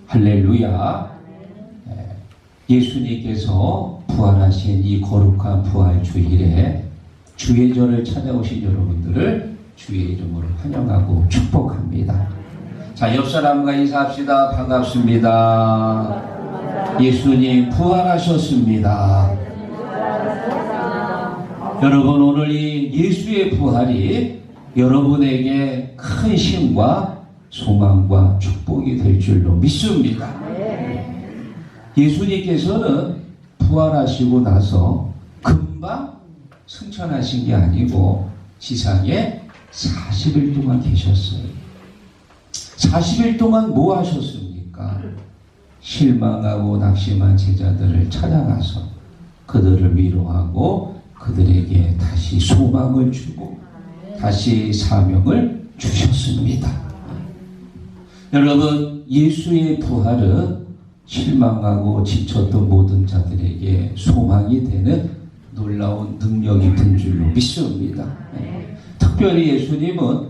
할렐루야. 예수님께서 부활하신 이 거룩한 부활 주일에 주의 절을 찾아오신 여러분들을 주의 이름으로 환영하고 축복합니다. 자, 옆 사람과 인사합시다. 반갑습니다. 예수님 부활하셨습니다. 여러분, 오늘 이 예수의 부활이 여러분에게 큰 힘과 소망과 축복이 될 줄로 믿습니다. 예수님께서는 부활하시고 나서 금방 승천하신 게 아니고 지상에 40일 동안 계셨어요. 40일 동안 뭐 하셨습니까? 실망하고 낙심한 제자들을 찾아가서 그들을 위로하고 그들에게 다시 소망을 주고 다시 사명을 주셨습니다. 여러분, 예수의 부활은 실망하고 지쳤던 모든 자들에게 소망이 되는 놀라운 능력이 된 줄로 믿습니다. 특별히 예수님은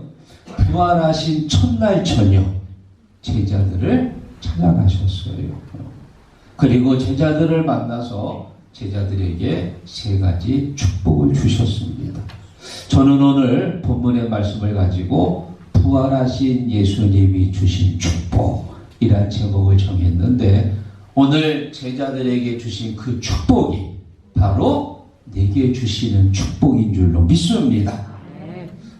부활하신 첫날 저녁 제자들을 찾아가셨어요. 그리고 제자들을 만나서 제자들에게 3가지 축복을 주셨습니다. 저는 오늘 본문의 말씀을 가지고 부활하신 예수님이 주신 축복이란 제목을 정했는데, 오늘 제자들에게 주신 그 축복이 바로 내게 주시는 축복인 줄로 믿습니다.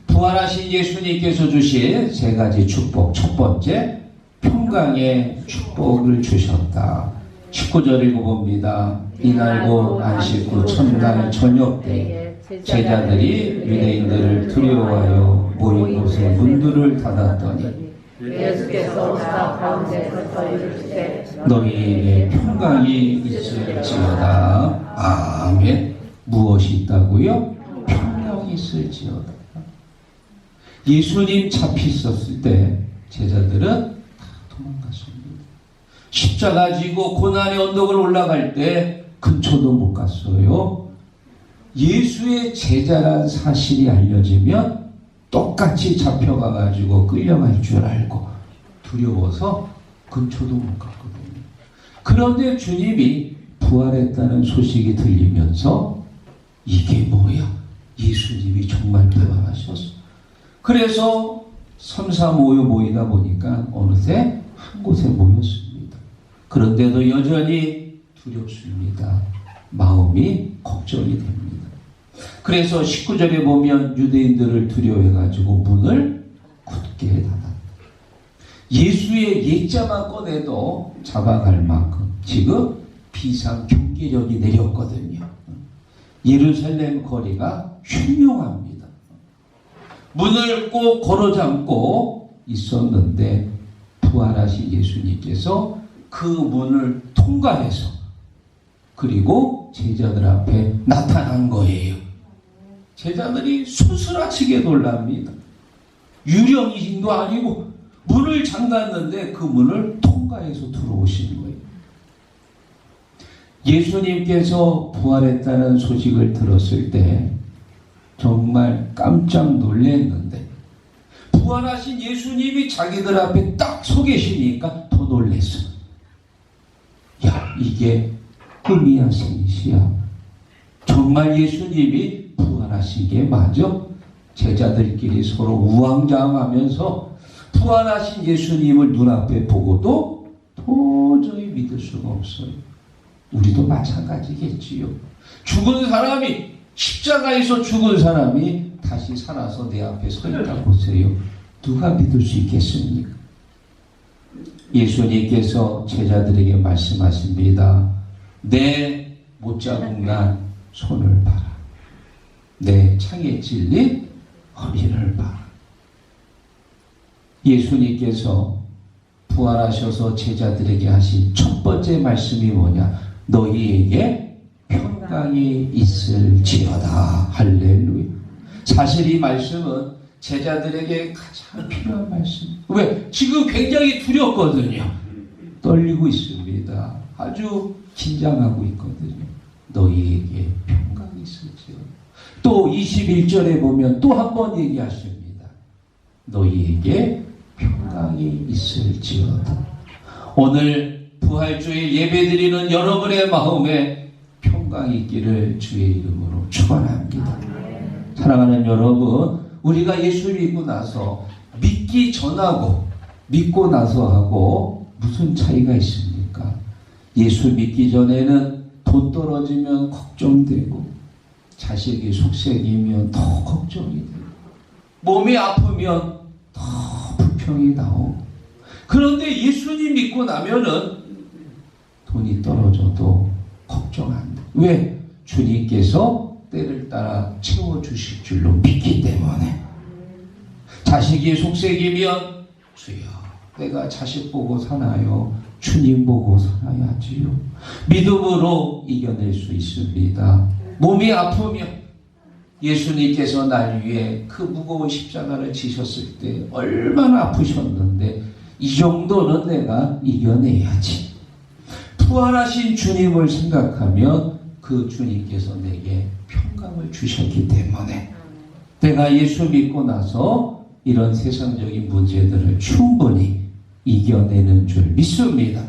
부활하신 예수님께서 주신 3가지 축복. 첫 번째, 평강의 축복을 주셨다. 19절 읽어봅니다. 이날 곧 안식 후 첫날 저녁 때 제자들이 유대인들을 두려워하여 모인 곳에 문들을 닫았더니 예수께서 오사 가운데서 저희를 주되 너희에게 평강이 있을지어다. 아멘. 무엇이 있다고요? 평강이 있을지어다. 예수님 잡히 있었을 때 제자들은 다 도망갔습니다. 십자가 지고 고난의 언덕을 올라갈 때 근처도 못 갔어요. 예수의 제자란 사실이 알려지면 똑같이 잡혀가가지고 끌려갈 줄 알고 두려워서 근처도 못 갔거든요. 그런데 주님이 부활했다는 소식이 들리면서 이게 뭐야? 예수님이 정말 부활하셨어. 그래서 3, 4, 5, 6 모이다 보니까 어느새 한 곳에 모였습니다. 그런데도 여전히 두렵습니다. 마음이 걱정이 됩니다. 그래서 19절에 보면 유대인들을 두려워해가지고 문을 굳게 닫았다. 예수의 옛자만 꺼내도 잡아갈 만큼 지금 비상 경계령이 내렸거든요. 예루살렘 거리가 흉흉합니다. 문을 꼭 걸어잠고 있었는데 부활하신 예수님께서 그 문을 통과해서 그리고 제자들 앞에 나타난 거예요. 제자들이 소스라치게 놀랍니다. 유령인도 아니고 문을 잠갔는데 그 문을 통과해서 들어오시는 거예요. 예수님께서 부활했다는 소식을 들었을 때 정말 깜짝 놀랐는데 부활하신 예수님이 자기들 앞에 딱 서 계시니까 더 놀랐어. 야, 이게 꿈이야 생시야? 정말 예수님이 부활하신 게 맞아? 제자들끼리 서로 우왕좌왕하면서 부활하신 예수님을 눈앞에 보고도 도저히 믿을 수가 없어요. 우리도 마찬가지겠지요. 죽은 사람이, 십자가에서 죽은 사람이 다시 살아서 내 앞에 서 있다 보세요. 누가 믿을 수 있겠습니까? 예수님께서 제자들에게 말씀하십니다. 내 못자국난 손을 봐라. 내 창에 찔린 허리를 봐라. 예수님께서 부활하셔서 제자들에게 하신 첫 번째 말씀이 뭐냐? 너희에게 평강이 있을지어다. 할렐루야. 사실 이 말씀은 제자들에게 가장 필요한 말씀. 왜? 지금 굉장히 두렵거든요. 떨리고 있습니다. 아주 긴장하고 있거든요. 너희에게 평강이 있을지어다. 또 21절에 보면 또 한 번 얘기하십니다. 너희에게 평강이 있을지어다. 오늘 부활주일 예배드리는 여러분의 마음에 평강이 있기를 주의 이름으로 축원합니다. 사랑하는 여러분, 우리가 예수 믿고 나서 믿기 전하고 믿고 나서 하고 무슨 차이가 있습니까? 예수 믿기 전에는 돈 떨어지면 걱정되고, 자식이 속색이면 더 걱정이 되고, 몸이 아프면 더 불평이 나오고, 그런데 예수님 믿고 나면은 돈이 떨어져도 걱정 안 돼. 왜? 주님께서 때를 따라 채워주실 줄로 믿기 때문에. 자식이 속색이면 주여, 내가 자식 보고 사나요? 주님 보고 살아야지요. 믿음으로 이겨낼 수 있습니다. 몸이 아프면 예수님께서 날 위해 그 무거운 십자가를 지셨을 때 얼마나 아프셨는데 이 정도는 내가 이겨내야지. 부활하신 주님을 생각하면 그 주님께서 내게 평강을 주셨기 때문에 내가 예수 믿고 나서 이런 세상적인 문제들을 충분히 이겨내는 줄 믿습니다.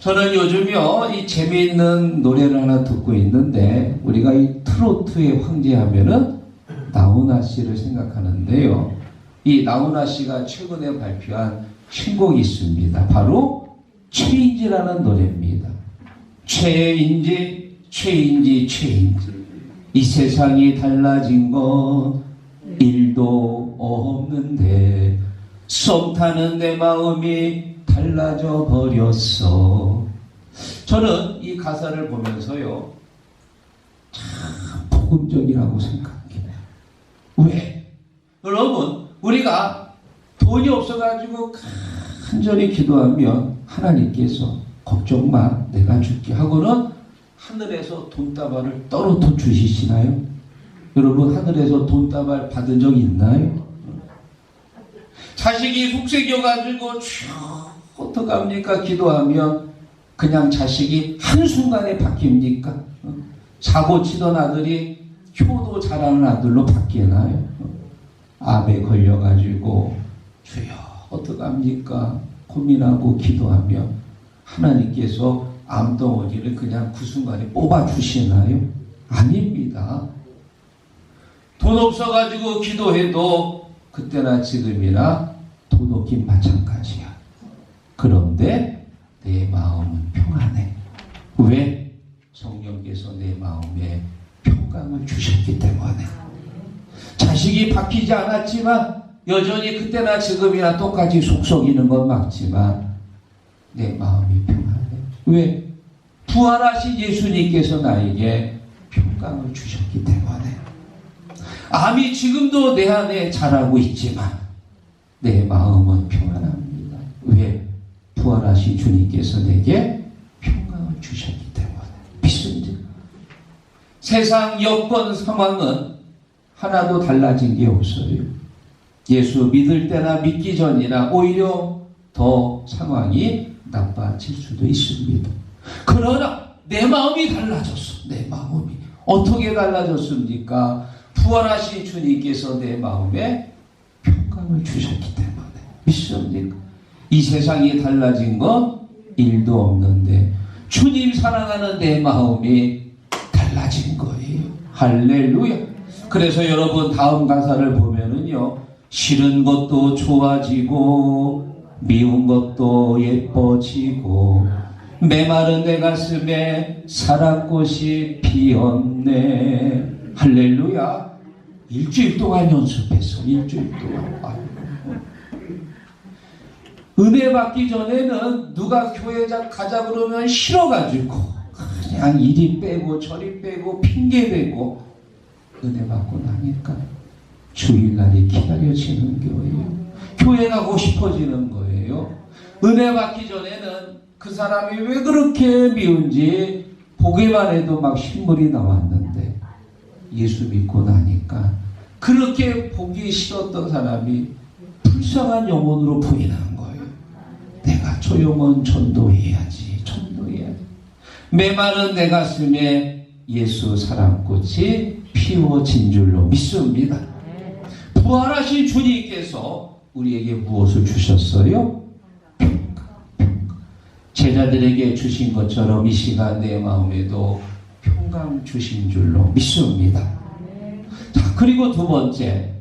저는 요즘요, 이 재미있는 노래를 하나 듣고 있는데, 우리가 이 트로트의 황제 하면은 나훈아 씨를 생각하는데요. 이 나훈아 씨가 최근에 발표한 신곡이 있습니다. 바로 체인지라는 노래입니다. 체인지, 체인지, 체인지. 이 세상이 달라진 건 일도 없는데 썸 타는 내 마음이 달라져 버렸어. 저는 이 가사를 보면서요, 참 복음적이라고 생각해요. 왜? 여러분, 우리가 돈이 없어가지고 간절히 기도하면 하나님께서 걱정 마, 내가 줄게 하고는 하늘에서 돈다발을 떨어져 주시시나요? 여러분, 하늘에서 돈다발 받은 적 있나요? 자식이 속색여가지고 어떡합니까? 기도하면 그냥 자식이 한순간에 바뀝니까? 사고 치던 아들이 효도 잘하는 아들로 바뀌나요? 암에 걸려가지고 주여 어떡합니까? 고민하고 기도하면 하나님께서 암덩어리를 그냥 그 순간에 뽑아주시나요? 아닙니다. 돈 없어가지고 기도해도 그때나 지금이나 돈 없긴 마찬가지야. 그런데 내 마음은 평안해. 왜? 성령께서 내 마음에 평강을 주셨기 때문에. 자식이 바뀌지 않았지만 여전히 그때나 지금이나 똑같이 속썩이는 건 맞지만 내 마음이 평안해. 왜? 부활하신 예수님께서 나에게 평강을 주셨기 때문에. 암이 지금도 내 안에 자라고 있지만 내 마음은 평안합니다. 왜? 부활하신 주님께서 내게 평강을 주셨기 때문에. 믿습니다. 세상 여건 상황은 하나도 달라진 게 없어요. 예수 믿을 때나 믿기 전이나 오히려 더 상황이 나빠질 수도 있습니다. 그러나 내 마음이 달라졌어. 내 마음이. 어떻게 달라졌습니까? 부활하신 주님께서 내 마음에 평강을 주셨기 때문에. 믿습니까? 이 세상이 달라진 건 일도 없는데 주님 사랑하는 내 마음이 달라진 거예요. 할렐루야. 그래서 여러분 다음 가사를 보면은요, 싫은 것도 좋아지고 미운 것도 예뻐지고 메마른 내 가슴에 사랑꽃이 피었네. 할렐루야. 일주일 동안 연습했어. 일주일 동안. 은혜 받기 전에는 누가 교회 가자 그러면 싫어가지고 그냥 이리 빼고 저리 빼고 핑계 대고, 은혜 받고 나니까 주일날이 기다려지는 거예요. 교회 가고 싶어지는 거예요. 은혜 받기 전에는 그 사람이 왜 그렇게 미운지 보기만 해도 막 신물이 나왔는데 예수 믿고 나니까 그렇게 보기 싫었던 사람이 불쌍한 영혼으로 보이는 거예요. 내가 저 영혼 전도해야지. 메마른 내 가슴에 예수 사랑꽃이 피워진 줄로 믿습니다. 부활하신 주님께서 우리에게 무엇을 주셨어요? 평강. 제자들에게 주신 것처럼 이 시간 내 마음에도 평강 주신 줄로 믿습니다. 자, 그리고 두 번째,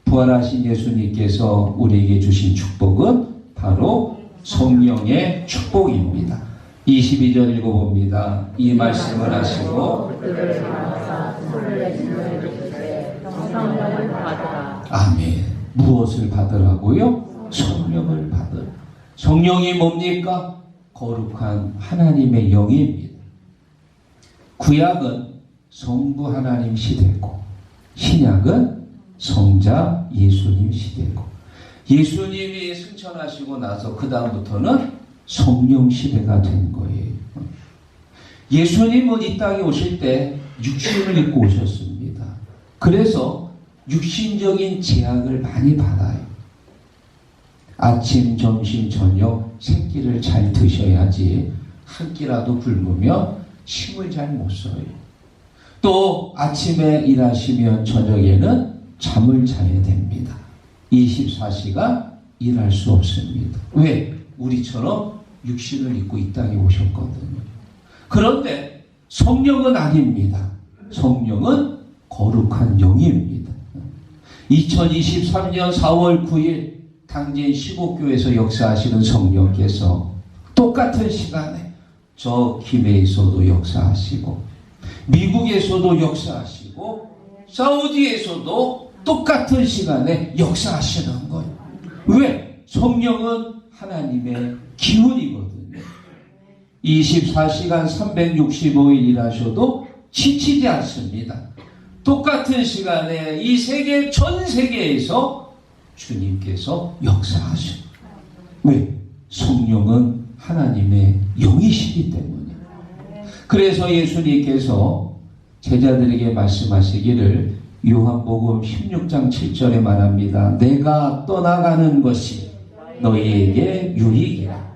부활하신 예수님께서 우리에게 주신 축복은 바로 성령의 축복입니다. 22절 읽어봅니다. 이 말씀을 하시고 그들을 만나사 손을 내신 너희를 주시되 성령을 받으라. 아멘. 무엇을 받으라고요? 성령을 받으라. 성령이 뭡니까? 거룩한 하나님의 영입니다. 구약은 성부 하나님 시대고 신약은 성자 예수님 시대고 예수님이 승천하시고 나서 그 다음부터는 성령 시대가 된 거예요. 예수님은 이 땅에 오실 때 육신을 입고 오셨습니다. 그래서 육신적인 제약을 많이 받아요. 아침, 점심, 저녁 세 끼를 잘 드셔야지 한 끼라도 굶으면 힘을 잘 못 써요. 또 아침에 일하시면 저녁에는 잠을 자야 됩니다. 24시간 일할 수 없습니다. 왜? 우리처럼 육신을 입고 이 땅에 오셨거든요. 그런데 성령은 아닙니다. 성령은 거룩한 영입니다. 2023년 4월 9일 당진 시국교회에서 역사하시는 성령께서 똑같은 시간에 저 김해에서도 역사하시고 미국에서도 역사하시고 사우디에서도 똑같은 시간에 역사하시는 거예요. 왜? 성령은 하나님의 기운이거든요. 24시간 365일 일하셔도 지치지 않습니다. 똑같은 시간에 이 세계 전 세계에서 주님께서 역사하십니다. 왜? 성령은 하나님의 영이시기 때문에. 그래서 예수님께서 제자들에게 말씀하시기를 요한복음 16장 7절에 말합니다. 내가 떠나가는 것이 너희에게 유익이라.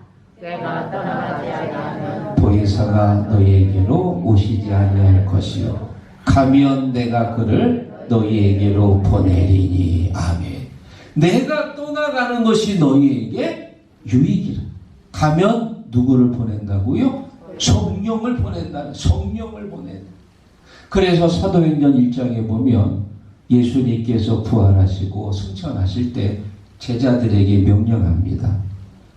내가 떠나가지 아니하면 보혜사가 너희에게로 오시지 아니할 것이요 가면 내가 그를 너희에게로 보내리니. 아멘. 내가 떠나가는 것이 너희에게 유익이라. 가면 누구를 보낸다고요? 성령을 보낸다는. 성령을 보낸다. 그래서 사도행전 1장에 보면 예수님께서 부활하시고 승천하실 때 제자들에게 명령합니다.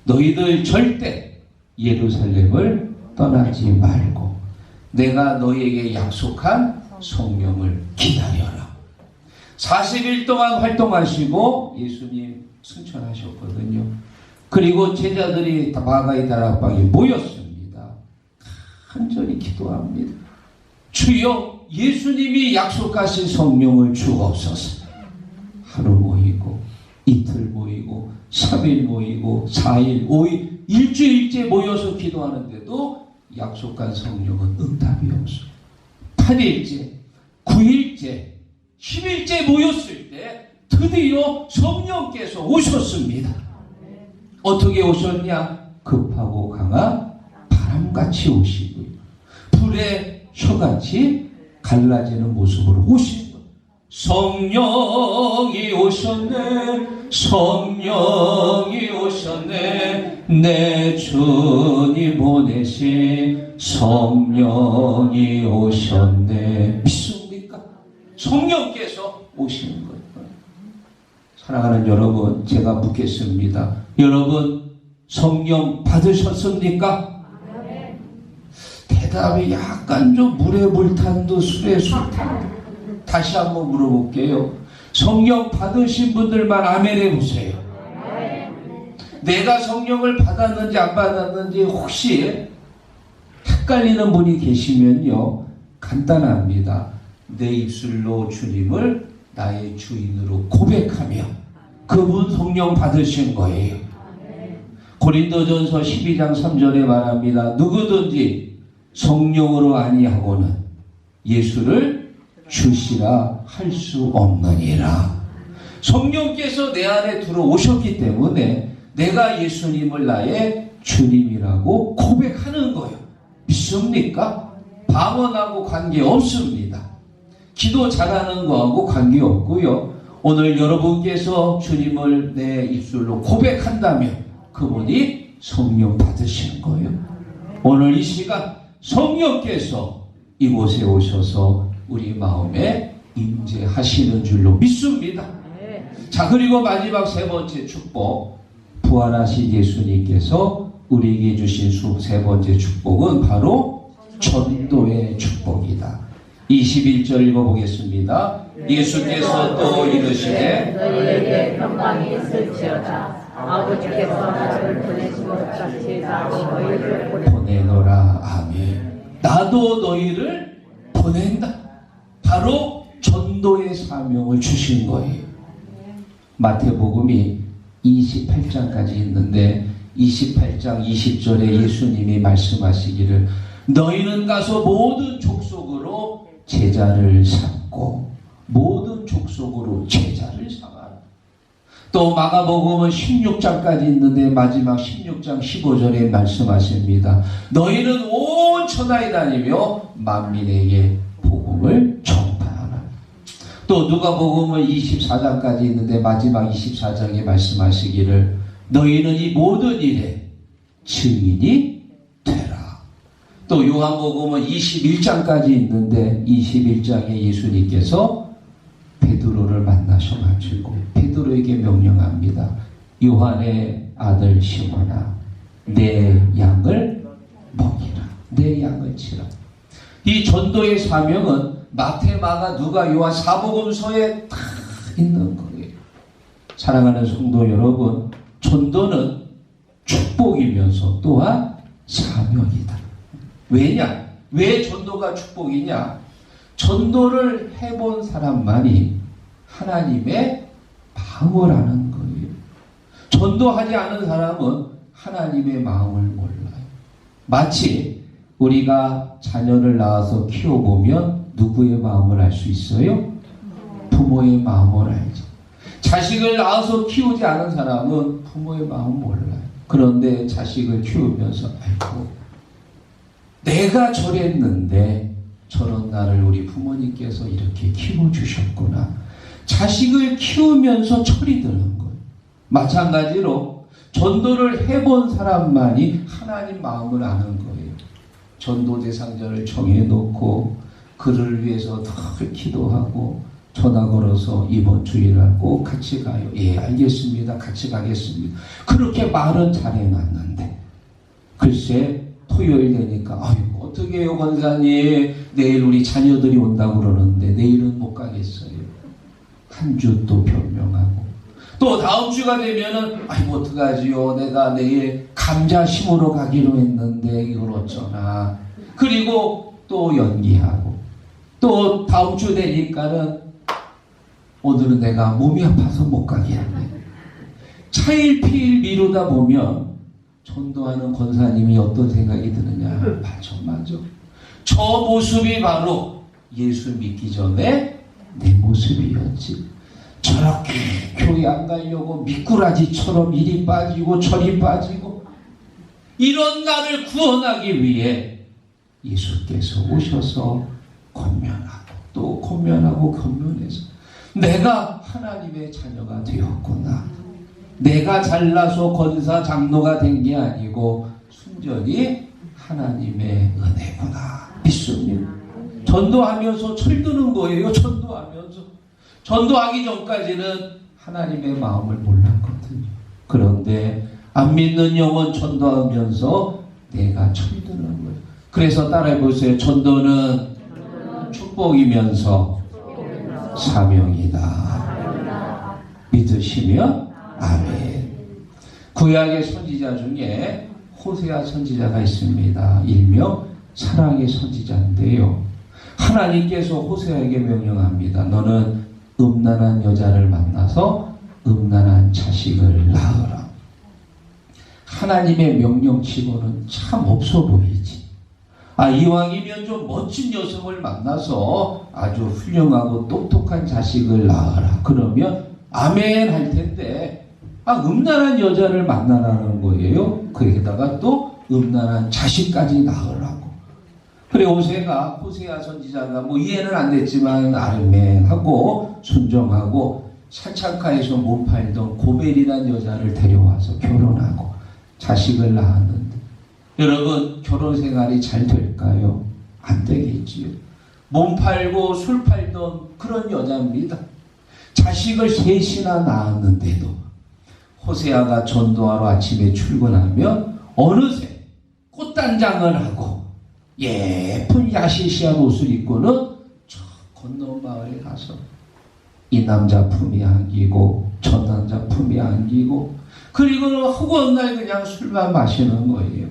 너희들 절대 예루살렘을 떠나지 말고 내가 너희에게 약속한 성령을 기다려라. 40일 동안 활동하시고 예수님 승천하셨거든요. 그리고 제자들이 마가의 다락방에 모였습니다. 간절히 기도합니다. 주여, 예수님이 약속하신 성령을 주옵소서. 하루 모이고 이틀 모이고 3일 모이고 4일 5일 일주일째 모여서 기도하는데도 약속한 성령은 응답이 없어요. 8일째 9일째 10일째 모였을 때 드디어 성령께서 오셨습니다. 어떻게 오셨냐? 급하고 강한 바람같이 오시고요. 불의 혀같이 갈라지는 모습으로 오신 거예요. 성령이 오셨네. 성령이 오셨네. 내 주님 보내신 성령이 오셨네. 믿습니까? 성령께서 오시는 거예요. 사랑하는 여러분, 제가 묻겠습니다. 여러분, 성령 받으셨습니까? 대답이 약간 좀 물에 물탄 듯 술에 술탄 듯. 다시 한번 물어볼게요. 성령 받으신 분들만 아멘 해보세요. 내가 성령을 받았는지 안 받았는지 혹시 헷갈리는 분이 계시면요, 간단합니다. 내 입술로 주님을 나의 주인으로 고백하며 그분 성령 받으신 거예요. 고린도전서 12장 3절에 말합니다. 누구든지 성령으로 아니하고는 예수를 주시라 할 수 없느니라. 성령께서 내 안에 들어오셨기 때문에 내가 예수님을 나의 주님이라고 고백하는 거예요. 믿습니까? 방언하고 관계없습니다. 기도 잘하는 거하고 관계없고요. 오늘 여러분께서 주님을 내 입술로 고백한다면 그분이 성령 받으시는 거예요. 오늘 이 시간 성령께서 이곳에 오셔서 우리 마음에 임재하시는 줄로 믿습니다. 자, 그리고 마지막 세 번째 축복, 부활하신 예수님께서 우리에게 주신 세 번째 축복은 바로 전도의 축복이다. 21절 읽어보겠습니다. 예수께서 또 이르시되 너희에게 평강이 있을지어다. 아버지께서 나를 보내신 것 같이 나도 너희를 보내노라. 아멘. 나도 너희를 보낸다. 바로 전도의 사명을 주신 거예요. 마태복음이 28장까지 있는데 28장 20절에 예수님이 말씀하시기를 너희는 가서 모든 족속으로 제자를 삼고 모든 족속으로 제자를 삼아라. 또 마가복음은 16장까지 있는데 마지막 16장 15절에 말씀하십니다. 너희는 온 천하에 다니며 만민에게 복음을 전파하라. 또 누가복음은 24장까지 있는데 마지막 24장에 말씀하시기를 너희는 이 모든 일에 증인이 되라. 또 요한복음은 21장까지 있는데 21장에 예수님께서 베드로를 만나셔가지고 베드로에게 명령합니다. 요한의 아들 시몬아, 내 양을 먹이라. 내 양을 치라. 이 전도의 사명은 마태, 마가, 누가, 요한 사복음서에 다 있는 거예요. 사랑하는 성도 여러분, 전도는 축복이면서 또한 사명이다. 왜냐? 왜 전도가 축복이냐? 전도를 해본 사람만이 하나님의 마음을 아는 거예요. 전도하지 않은 사람은 하나님의 마음을 몰라요. 마치 우리가 자녀를 낳아서 키워보면 누구의 마음을 알 수 있어요? 부모의 마음을 알죠. 자식을 낳아서 키우지 않은 사람은 부모의 마음을 몰라요. 그런데 자식을 키우면서 알고 내가 저랬는데 저런 나를 우리 부모님께서 이렇게 키워주셨구나. 자식을 키우면서 철이 드는 거예요. 마찬가지로 전도를 해본 사람만이 하나님 마음을 아는 거예요. 전도 대상자를 정해놓고 그를 위해서 늘 기도하고 전화 걸어서 이번 주일날 꼭 같이 가요. 예, 알겠습니다. 같이 가겠습니다. 그렇게 말은 잘해놨는데 글쎄 토요일 되니까 아이고 어떻게 해요 권사님, 내일 우리 자녀들이 온다고 그러는데 내일은 못 가겠어요. 한 주 또 변명하고 또 다음 주가 되면은 아이고 어떡하지요, 내가 내일 감자 심으러 가기로 했는데 이걸 어쩌나. 그리고 또 연기하고 또 다음 주 되니까는 오늘은 내가 몸이 아파서 못 가겠네. 차일피일 미루다 보면 전도하는 권사님이 어떤 생각이 드느냐. 맞아. 저 모습이 바로 예수 믿기 전에 내 모습이었지. 저렇게 교회 안 가려고 미꾸라지처럼 이리 빠지고 저리 빠지고 이런 나를 구원하기 위해 예수께서 오셔서 권면하고 또 권면하고 권면해서 내가 하나님의 자녀가 되었구나. 내가 잘나서 권사 장로가 된 게 아니고 순전히 하나님의 은혜구나 믿습니다. 전도하면서 철드는 거예요. 전도하기 전까지는 하나님의 마음을 몰랐거든요. 그런데 안 믿는 영혼 전도하면서 내가 철드는 거예요. 그래서 따라해보세요. 전도는 축복이면서 사명이다. 믿으시면 아멘. 구약의 선지자 중에 호세아 선지자가 있습니다. 일명 사랑의 선지자인데요. 하나님께서 호세아에게 명령합니다. 너는 음란한 여자를 만나서 음란한 자식을 낳으라. 하나님의 명령치고는 참 없어 보이지. 이왕이면 좀 멋진 여성을 만나서 아주 훌륭하고 똑똑한 자식을 낳아라. 그러면 아멘 할 텐데 음란한 여자를 만나라는 거예요. 거기다가 또 음란한 자식까지 낳으라고. 그래 호세아 선지자가 이해는 안 됐지만 아멘하고 순종하고 사창가에서 못 팔던 고멜이라는 여자를 데려와서 결혼하고 자식을 낳았는데 여러분 결혼 생활이 잘 될까요? 안 되겠지요. 몸 팔고 술 팔던 그런 여자입니다. 자식을 셋이나 낳았는데도 호세아가 전도하러 아침에 출근하면 어느새 꽃단장을 하고 예쁜 야시시한 옷을 입고는 저 건너 마을에 가서 이 남자 품이 안기고 저 남자 품이 안기고 그리고는 허구한 날 그냥 술만 마시는 거예요.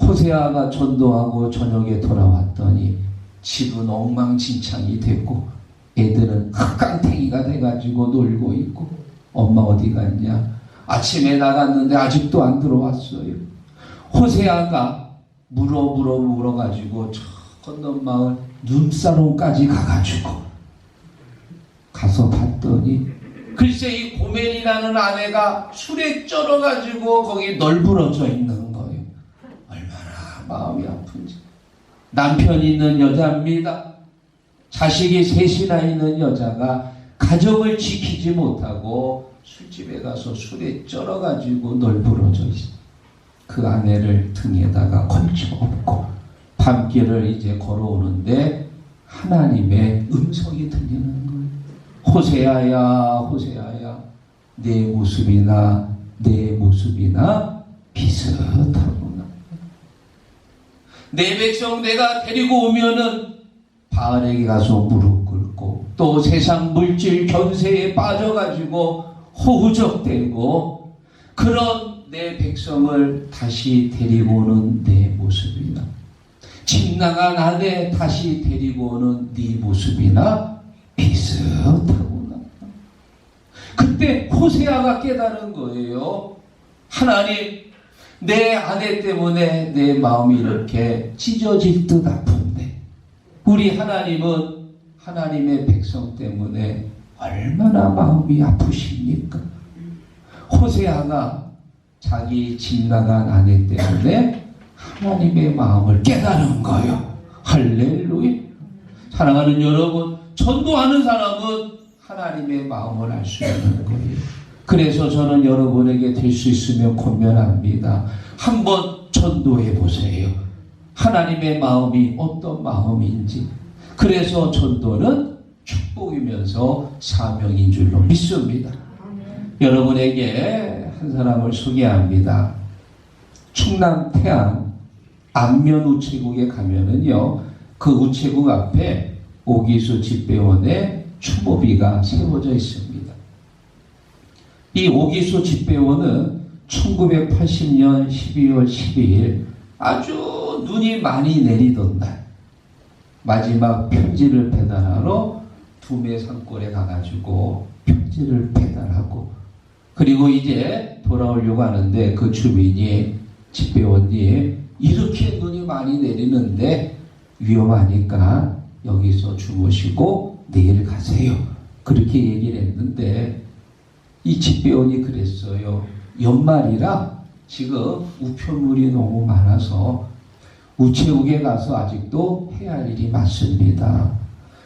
호세아가 전도하고 저녁에 돌아왔더니 집은 엉망진창이 됐고 애들은 흑깡탱이가 돼가지고 놀고 있고 엄마 어디 갔냐? 아침에 나갔는데 아직도 안 들어왔어요. 호세아가 물어가지고 저 건너 마을 눈사롱까지 가가지고 가서 봤더니 글쎄 이 고멜이라는 아내가 술에 쩔어가지고 거기 널브러져 있는 거예요. 얼마나 마음이 아픈지. 남편이 있는 여자입니다. 자식이 셋이나 있는 여자가 가정을 지키지 못하고 술집에 가서 술에 쩔어가지고 널브러져 있어요. 그 아내를 등에다가 걸쳐업고 밤길을 이제 걸어오는데 하나님의 음성이 들리는 거예요. 호세아야 호세아야 내 모습이나 비슷하구나. 내 백성 내가 데리고 오면은 바알에게 가서 무릎 꿇고 또 세상 물질 견세에 빠져가지고 허우적대고 그런 내 백성을 다시 데리고 오는 내 모습이나 집 나간 아내 다시 데리고 오는 네 모습이나 비슷하구나. 그때 호세아가 깨달은 거예요. 하나님, 내 아내 때문에 내 마음이 이렇게 찢어질 듯 아픈데 우리 하나님은 하나님의 백성 때문에 얼마나 마음이 아프십니까? 호세아가 자기 집 나간 아내 때문에 하나님의 마음을 깨달은 거예요. 할렐루야. 사랑하는 여러분, 전도하는 사람은 하나님의 마음을 알 수 있는 거예요. 그래서 저는 여러분에게 될 수 있으면 권면합니다. 한번 전도해 보세요. 하나님의 마음이 어떤 마음인지. 그래서 전도는 축복이면서 사명인 줄로 믿습니다. 여러분에게 한 사람을 소개합니다. 충남 태안 안면 우체국에 가면은요, 그 우체국 앞에 오기수 집배원의 추모비가 세워져 있습니다. 이 오기수 집배원은 1980년 12월 12일 아주 눈이 많이 내리던 날 마지막 편지를 배달하러 두메 산골에 가가지고 편지를 배달하고 그리고 이제 돌아오려고 하는데 그 주민이 집배원이 이렇게 눈이 많이 내리는데 위험하니까 여기서 주무시고 내일 가세요. 그렇게 얘기를 했는데 이 집배원이 그랬어요. 연말이라 지금 우편물이 너무 많아서 우체국에 가서 아직도 해야 할 일이 많습니다.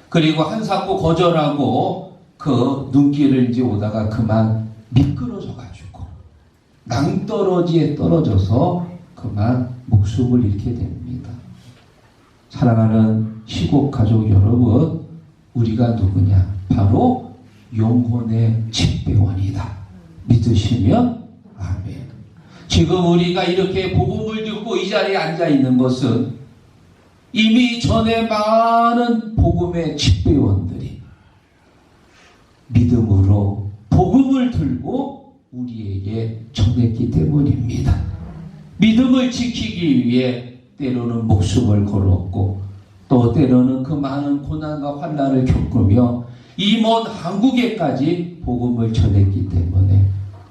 그리고 한사코 거절하고 그 눈길을 이제 오다가 그만 미끄러져 가지고 낭떠러지에 떨어져서 그만 목숨을 잃게 됩니다. 사랑하는 시국 가족 여러분, 우리가 누구냐? 바로 영혼의 집배원이다. 믿으시면 아멘. 지금 우리가 이렇게 복음을 듣고 이 자리에 앉아 있는 것은 이미 전에 많은 복음의 집배원들이 믿음으로 복음을 들고 우리에게 전했기 때문입니다. 믿음을 지키기 위해 때로는 목숨을 걸었고 또 때로는 그 많은 고난과 환난을 겪으며 이 먼 한국에까지 복음을 전했기 때문에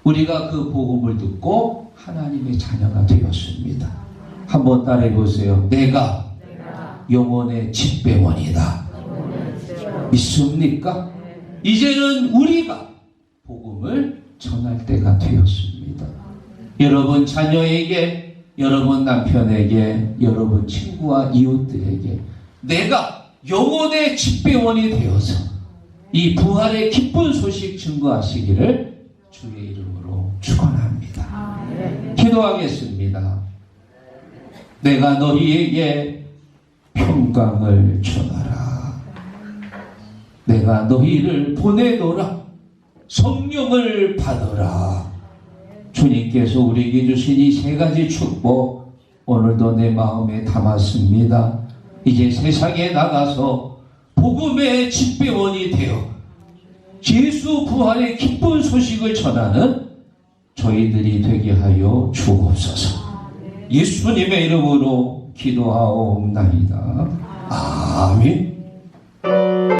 우리가 그 복음을 듣고 하나님의 자녀가 되었습니다. 한번 따라해 보세요. 내가 영혼의 집배원이다. 믿습니까? 이제는 우리가 복음을 전할 때가 되었습니다. 여러분 자녀에게, 여러분 남편에게, 여러분 친구와 이웃들에게 내가 영혼의 집배원이 되어서 이 부활의 기쁜 소식 증거하시기를 주의 이름으로 축원합니다. 기도하겠습니다. 내가 너희에게 평강을 전하라. 내가 너희를 보내노라. 성령을 받으라. 주님께서 우리에게 주신 이 세 가지 축복 오늘도 내 마음에 담았습니다. 이제 세상에 나가서 복음의 집배원이 되어 예수 부활의 기쁜 소식을 전하는 저희들이 되게 하여 주옵소서. 예수님의 이름으로 기도하옵나이다. 아멘.